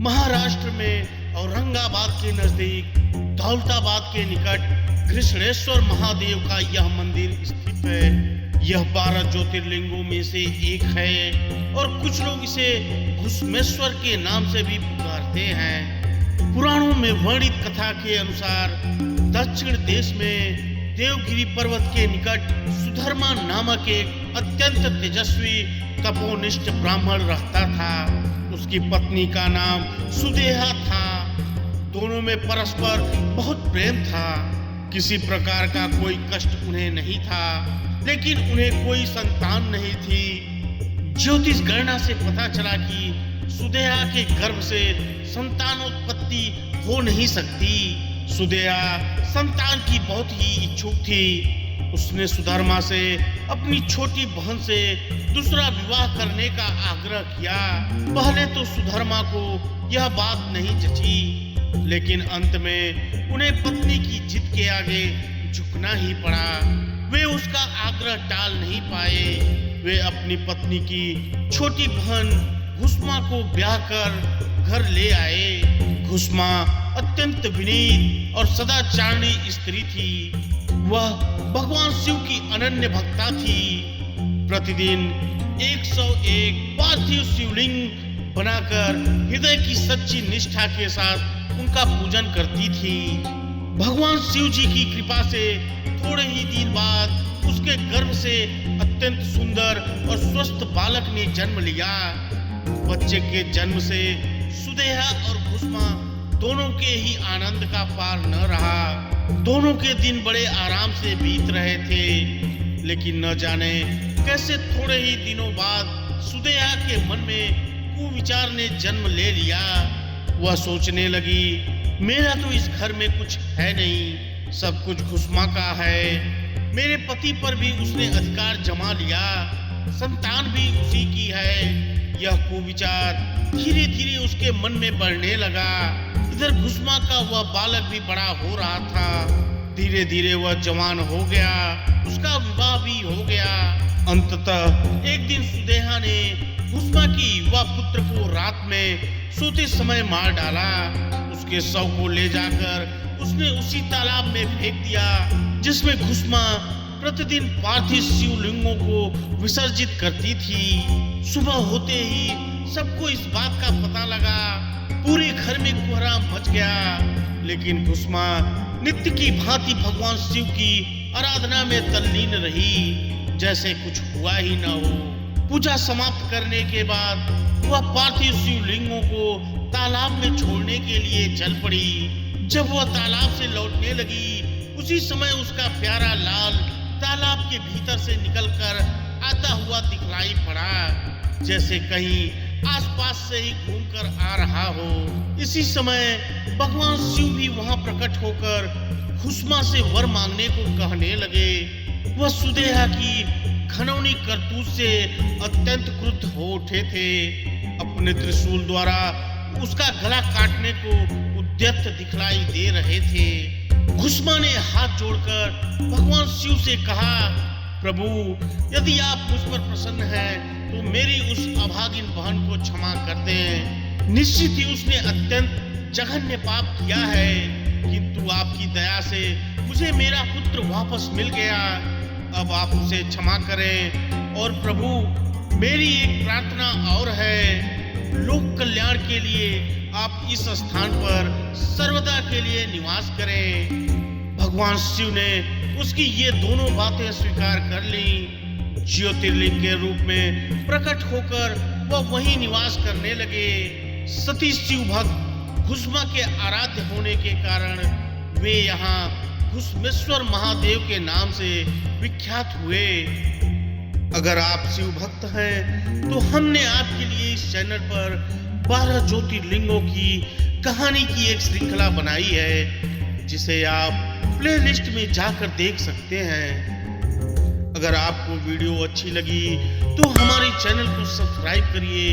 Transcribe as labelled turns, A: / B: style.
A: महाराष्ट्र में औरंगाबाद के नजदीक दौलताबाद के निकट कृष्णेश्वर महादेव का यह मंदिर स्थित है। यह 12 ज्योतिर्लिंगों में से एक है और कुछ लोग इसे घुसमेश्वर के नाम से भी पुकारते हैं। पुराणों में वर्णित कथा के अनुसार दक्षिण देश में देवगिरी पर्वत के निकट सुधर्मा नामक एक अत्यंत तेजस्वी तपोनिष्ठ ब्राह्मण रहता था। उसकी पत्नी का नाम सुदेहा था। दोनों में परस्पर बहुत प्रेम था। किसी प्रकार का कोई कष्ट उन्हें नहीं था, लेकिन उन्हें कोई संतान नहीं थी। ज्योतिष गणना से पता चला कि सुदेहा के गर्भ से संतानोत्पत्ति हो नहीं सकती। सुदेहा संतान की बहुत ही इच्छुक थी। उसने सुधर्मा से अपनी छोटी बहन से दूसरा विवाह करने का आग्रह किया। पहले तो सुधर्मा को यह बात नहीं जची, लेकिन अंत में उन्हें पत्नी की जिद के आगे झुकना ही पड़ा। वे उसका आग्रह टाल नहीं पाए। वे अपनी पत्नी की छोटी बहन घुस्मा को ब्याह कर घर ले आए। घुस्मा अत्यंत विनीत और सदाचारणी स्त्री थी। वह भगवान शिव की अनन्य भक्ता थी। प्रतिदिन 101 पार्थिव शिवलिंग बनाकर हृदय की सच्ची निष्ठा के साथ उनका पूजन करती थी। भगवान शिव जी की कृपा से थोड़े ही दिन बाद उसके गर्भ से अत्यंत सुंदर और स्वस्थ बालक ने जन्म लिया। बच्चे के जन्म से सुदेहा और घुस्मा दोनों के ही आनंद का पार न रहा। दोनों के दिन बड़े आराम से बीत रहे थे, लेकिन न जाने कैसे थोड़े ही दिनों बाद सुदेहा के मन में कुविचार ने जन्म ले लिया। वह सोचने लगी, मेरा तो इस घर में कुछ है नहीं, सब कुछ घुस्मा का है। मेरे पति पर भी उसने अधिकार जमा लिया, संतान भी उसी की है। यह कुविचार धीरे धीरे उसके मन में बढ़ने लगा। इधर घुस्मा का वह बालक भी बड़ा हो रहा था। धीरे धीरे वह जवान हो गया, उसका विवाह भी हो गया। अंततः एक दिन सुदेहा ने घुस्मा की युवा पुत्र को रात में सोते समय मार डाला। उसके शव को ले जाकर उसने उसी तालाब में फेंक दिया जिसमें घुस्मा प्रतिदिन पार्थिव शिवलिंगों को विसर्जित करती थी। सुबह होते ही सबको इस बात का पता लगा। पूरे घर में कोहराम मच गया, लेकिन घुस्मा नित्य की भांति भगवान शिव की आराधना में तल्लीन रही, जैसे कुछ हुआ ही न हो। पूजा समाप्त करने के बाद वह पार्थिव शिवलिंगों को तालाब में छोड़ने के लिए चल पड़ी। जब वह तालाब से लौटने लगी, उसी समय उसका प्यारा लाल तालाब के भीतर से निकलकर आता हुआ दिखलाई पड़ा, जैसे कहीं आसपास से ही घूमकर आ रहा हो। इसी समय भगवान शिव भी वहां प्रकट होकर घुस्मा से वर मांगने को कहने लगे। वह सुदेहा की घनौनी करतूत से अत्यंत क्रुद्ध हो उठे थे। अपने त्रिशूल द्वारा उसका गला काटने को उद्यत दिखलाई दे रहे थे। घुस्मा ने हाथ जोड़कर भगवान शिव से कहा, प्रभु, यदि आप मुझ पर प्रसन्न हैं तो मेरी उस अभागिन बहन को क्षमा कर दें। निश्चित ही उसने अत्यंत जघन्य पाप किया है, किंतु आपकी दया से मुझे मेरा पुत्र वापस मिल गया। अब आप उसे क्षमा करें। और प्रभु, मेरी एक प्रार्थना और है, लोक कल्याण के लिए आप इस स्थान पर सर्वदा के लिए निवास करें। भगवान शिव ने उसकी ये दोनों बातें स्वीकार कर ली। ज्योतिर्लिंग के रूप में प्रकट होकर वह वहीं निवास करने लगे। सती शिव भक्त घुस्मा के आराध्य होने के कारण वे यहाँ घुसमेश्वर महादेव के नाम से विख्यात हुए। अगर आप शिव भक्त हैं तो हमने आपके लिए इस चैनल पर 12 ज्योतिर्लिंगों की कहानी की एक श्रृंखला बनाई है, जिसे आप प्लेलिस्ट में जाकर देख सकते हैं। अगर आपको वीडियो अच्छी लगी तो हमारे चैनल को सब्सक्राइब करिए